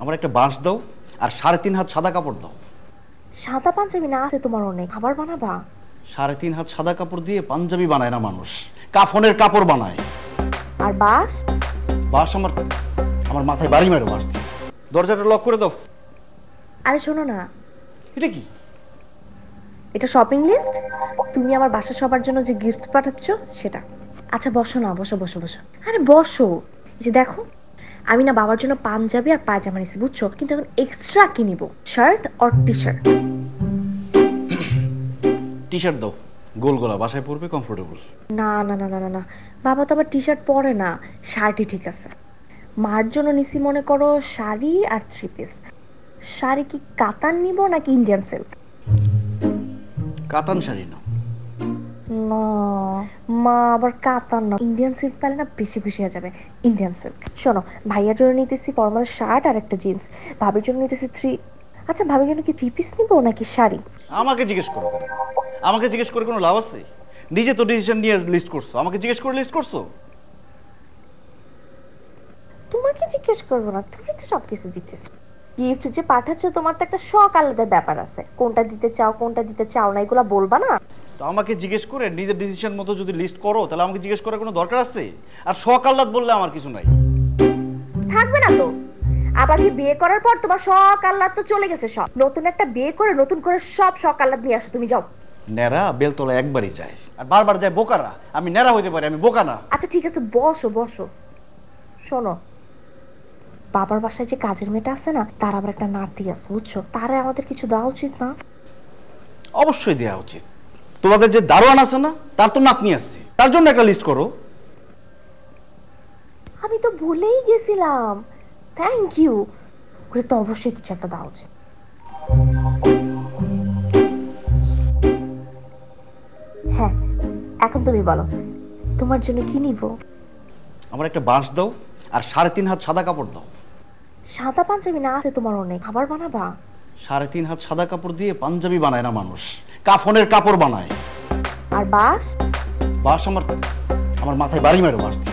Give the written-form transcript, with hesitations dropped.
আমার একটা বাঁশ দাও আর 3.5 হাত সাদা কাপড় দাও। সাদা পাঞ্জাবি না আছে তোমার অনেক, আবার বানাবা? 3.5 হাত সাদা কাপড় দিয়ে পাঞ্জাবি বানায় না মানুষ, কাফনের কাপড় বানায়। আর বাঁশ? বাঁশ আমার আমার মাথায় বাড়ি মেরো বাঁশ দিয়ে। দরজাটা লক করে দাও। আরে শোনো না, এটা কি? এটা শপিং লিস্ট। তুমি আমার বাসা সবার জন্য যে গিফট পাঠাচ্ছ সেটা। আচ্ছা বসো না, বসো বসো বসো। আরে বসো। এই যে দেখো, আমি না বাবার জন্য পাঞ্জাবি আর পায়জামা নিছি বুঝছো, কিন্তু এখন এক্সট্রা কি নিব, শার্ট আর টি শার্ট। টি শার্ট দাও, গোল গোলা, বাসায় পরবে, কমফোর্টেবল। না না না না না না, বাবা তো আবার টি শার্ট পরে না, শার্টই ঠিক আছে। মার জন্য নিছি মনে করো শাড়ি আর 3 পিস। শাড়ি কি কাতান নিব নাকি ইন্ডিয়ান সিল্ক? কাতান শাড়ি না। না, মা আবার কাতান না, ইন্ডিয়ান সিল্ক পেলে না বেশি খুশি হয়ে যাবে। Indian silk. শোনো, ভাইয়ার জন্য নিতেছি ফর্মাল শার্ট আর একটা জিন্স। ভাবির জন্য নিতেছি আচ্ছা ভাবির জন্য কি 3 পিস নিব নাকি শাড়ি? আমাকে জিজ্ঞেস করো কেন? আমাকে জিজ্ঞেস করে কোনো লাভ আছে? নিজে তো ডিসিশন নিয়ে লিস্ট করছো, আমাকে জিজ্ঞেস করে লিস্ট করছো। তোমাকে জিজ্ঞেস করবো না, তুমি তো সবকিছু দিতেছো। গিফট যে পাঠাচ্ছ তোমার তো একটা শখ আলাদা ব্যাপার আছে, কোনটা দিতে চাও কোনটা দিতে চাও না এগুলা বলবা না। তো আমাকে জিজ্ঞেস করে নিজের ডিসিশন মতো যদি লিস্ট করো তাহলে আমাকে জিজ্ঞেস করার কোনো দরকার আছে? আর শখ আহ্লাদ বললে আমার কিছু নাই। থাকবে না তো। আবার কি বিয়ে করার পর তোমার শখ আহ্লাদ তো চলে গেছে সব, নতুন একটা বিয়ে করে নতুন করে সব শখ আহ্লাদ নিয়ে আসো, তুমি যাও। ন্যাড়া বেলতলা একবারই যায় আর বারবার যায় বোকারা। আমি ন্যাড়া হইতে পারি, আমি বোকা না। আচ্ছা ঠিক আছে, বসো বসো। শোনো, বাবার বাসায় যে কাজের মেয়েটা আছে না, তার আবার একটা নাতি আছে বুঝছো, তারে আমাদের কিছু দেওয়া উচিত না? অবশ্যই দেওয়া উচিত। তোমাদের যে দারোয়ান আছে না, তার তো নাতনি আছে, তার জন্য একটা লিস্ট করো। আমি তো ভুলেই গেছিলাম, থ্যাংক ইউ। ওরে তো অবশ্যই কিছু একটা দেওয়া উচিত। হ্যাঁ, এখন তুমি বলো তোমার জন্য কি নিব? আমার একটা বাঁশ দাও আর 3.5 হাত সাদা কাপড় দাও। সাদা পাঞ্জাবি না আছে তোমার অনেক, আবার বানাবা? 3.5 হাত সাদা কাপড় দিয়ে পাঞ্জাবি বানায় না মানুষ, কাফনের কাপড় বানায়। আর বাঁশ? বাঁশ আমার আমার মাথায় বাড়ি মেরো বাঁশ দিয়ে।